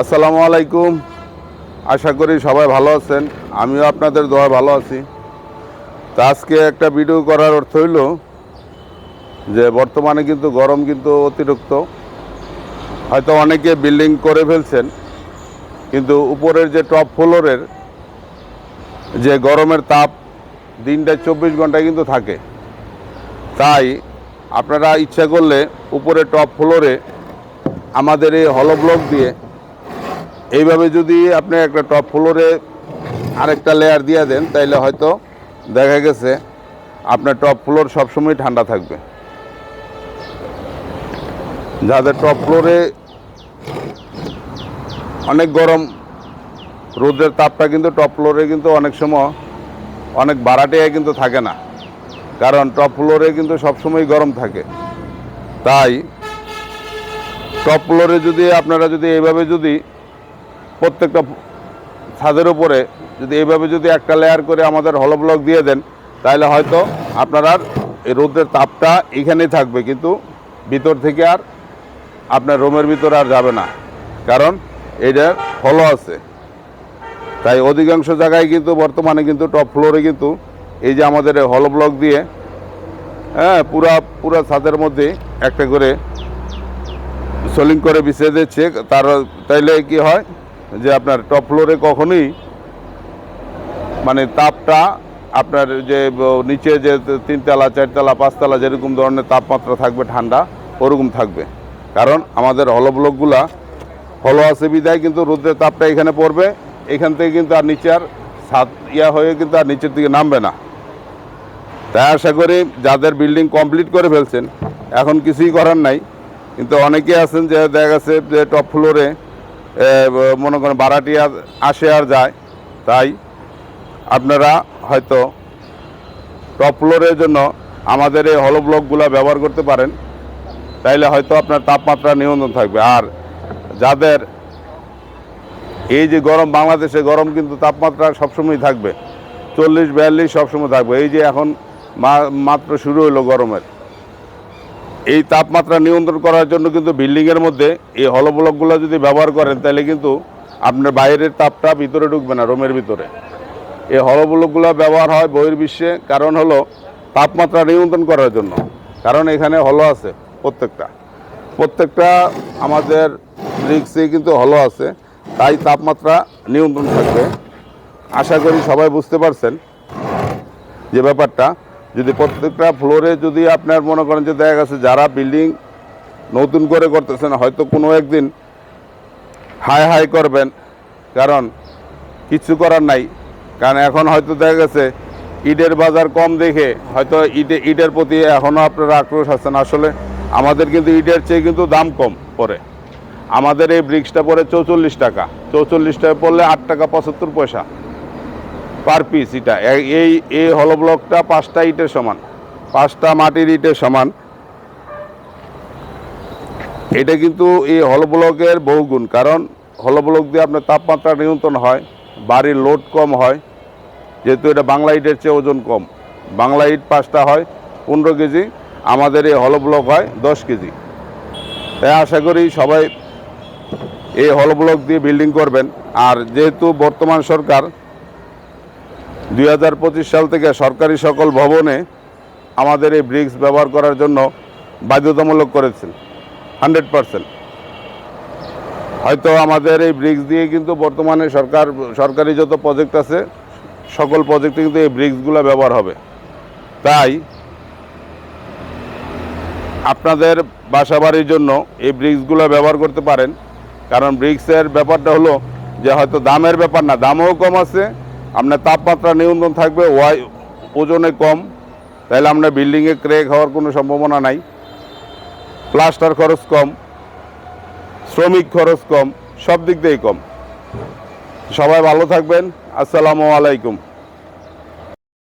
আসসালামু আলাইকুম। আশা করি সবাই ভালো আছেন, আমিও আপনাদের দোয়া ভালো আছি। তো আজকে একটা ভিডিও করার অর্থ হইল যে বর্তমানে কিন্তু গরম কিন্তু অতিরিক্ত। হয়তো অনেকে বিল্ডিং করে ফেলছেন, কিন্তু উপরের যে টপ ফ্লোরের যে গরমের তাপ দিনটায় 24 ঘন্টা কিন্তু থাকে। তাই আপনারা ইচ্ছা করলে উপরে টপ ফ্লোরে আমাদের এই হলো ব্লক দিয়ে এইভাবে যদি আপনি একটা টপ ফ্লোরে আরেকটা লেয়ার দিয়ে দেন, তাইলে হয়তো দেখা গেছে আপনার টপ ফ্লোর সবসময় ঠান্ডা থাকবে। যাদের টপ ফ্লোরে অনেক গরম, রোদের তাপটা কিন্তু টপ ফ্লোরে কিন্তু অনেক সময় অনেক বাড়াটিয়া কিন্তু থাকে না, কারণ টপ ফ্লোরে কিন্তু সবসময় গরম থাকে। তাই টপ ফ্লোরে যদি আপনারা যদি এইভাবে যদি প্রত্যেকটা ছাদের উপরে যদি এইভাবে যদি একটা লেয়ার করে আমাদের হলো ব্লক দিয়ে দেন, তাহলে হয়তো আপনারা এই রোদের তাপটা এখানেই থাকবে, কিন্তু ভিতর থেকে আর আপনার রুমের ভিতরে আর যাবে না, কারণ এটা হলো আছে। তাই অধিকাংশ জায়গায় কিন্তু বর্তমানে কিন্তু টপ ফ্লোরে কিন্তু এই যে আমাদের হলো ব্লক দিয়ে পুরা ছাদের মধ্যে একটা করে সোলিং করে বিছিয়ে দিচ্ছে। তাইলে কি হয় যে আপনার টপ ফ্লোরে কখনোই মানে তাপটা আপনার যে নিচে যে 3 তলা 4 তলা 5 তলা যেরকম ধরনের তাপমাত্রা থাকবে ঠান্ডা, ওরকম থাকবে। কারণ আমাদের হলো ব্লকগুলা হলো আছে বিদায় কিন্তু রোদের তাপটা এখানে পড়বে, এখান থেকে কিন্তু আর নিচে আর ছাদ হয়ে কিন্তু আর নিচের দিকে নামবে না। তাই আশা করি যাদের বিল্ডিং কমপ্লিট করে ফেলছেন, এখন কিছুই করার নাই, কিন্তু অনেকে আছেন যে দেখা গেছে যে টপ ফ্লোরে মনে করেন ভাড়াটিয়া আসে আর যায়। তাই আপনারা হয়তো টপ ফ্লোরের জন্য আমাদের এই হলো ব্লকগুলো ব্যবহার করতে পারেন, তাইলে হয়তো আপনার তাপমাত্রা নিয়ন্ত্রণ থাকবে। আর যাদের এই যে গরম, বাংলাদেশে গরম কিন্তু তাপমাত্রা সবসময় থাকবে 40-42 সবসময় থাকবে। এই যে এখন মাত্র শুরু হলো গরমের, এই তাপমাত্রা নিয়ন্ত্রণ করার জন্য কিন্তু বিল্ডিংয়ের মধ্যে এই হলো ব্লকগুলো যদি ব্যবহার করেন, তাহলে কিন্তু আপনার বাইরের তাপটা ভিতরে ঢুকবে না রুমের ভিতরে। এই হলো ব্লকগুলো ব্যবহার হয় বহির্বিশ্বে, কারণ হলো তাপমাত্রা নিয়ন্ত্রণ করার জন্য। কারণ এখানে হলো আছে প্রত্যেকটা আমাদের ব্রিক্সে কিন্তু হলো আছে, তাই তাপমাত্রা নিয়ন্ত্রণ থাকবে। আশা করি সবাই বুঝতে পারছেন যে ব্যাপারটা। যদি প্রত্যেকটা ফ্লোরে যদি আপনার মনে করেন যে দেখা গেছে যারা বিল্ডিং নতুন করে করতেছেন, হয়তো কোনো একদিন হাই করবেন, কারণ কিছু করার নাই। কারণ এখন হয়তো দেখা গেছে ইটের বাজার কম দেখে হয়তো ইটের প্রতি এখনও আপনারা আক্রোশ আছেন। আসলে আমাদের কিন্তু ইটের চেয়ে কিন্তু দাম কম পড়ে। আমাদের এই ব্রিক্সটা পড়ে 44 টাকা, 44 টাকা পড়লে 8 টাকা 75 পয়সা পার পিস। এটা এই হলো ব্লকটা 5টা ইটের সমান, 5টা মাটির ইটের সমান। এটা কিন্তু এই হলো ব্লকের বহুগুণ, কারণ হলো ব্লক দিয়ে আপনার তাপমাত্রা নিয়ন্ত্রণ হয়, বাড়ির লোড কম হয়। যেহেতু এটা বাংলা ইটের চেয়ে ওজন কম, বাংলা ইট 5টা হয় 15 কেজি, আমাদের এই হলো ব্লক হয় 10 কেজি। তাই আশা করি সবাই এই হলো ব্লক দিয়ে বিল্ডিং করবেন। আর যেহেতু বর্তমান সরকার 2025 সাল থেকে সরকারি সকল ভবনে আমাদের এই ব্রিক্স ব্যবহার করার জন্য বাধ্যতামূলক করেছেন 100%। হয়তো আমাদের এই ব্রিক্স দিয়ে কিন্তু বর্তমানে সরকারি যত প্রজেক্ট আছে সকল প্রজেক্টে কিন্তু এই ব্রিক্সগুলো ব্যবহার হবে। তাই আপনাদের বাসাবাড়ির জন্য এই ব্রিক্সগুলো ব্যবহার করতে পারেন। কারণ ব্রিক্সের ব্যাপারটা হলো যে হয়তো দামের ব্যাপার না, দামও কম আছে, আপনার তাপমাত্রা নিয়ন্ত্রণ থাকবে, ওজনে কম, তাহলে আপনার বিল্ডিংয়ে ক্র্যাক হওয়ার কোনো সম্ভাবনা নাই। প্লাস্টার খরচ কম, শ্রমিক খরচ কম, সব দিক দিয়েই কম। সবাই ভালো থাকবেন। আসসালামু আলাইকুম।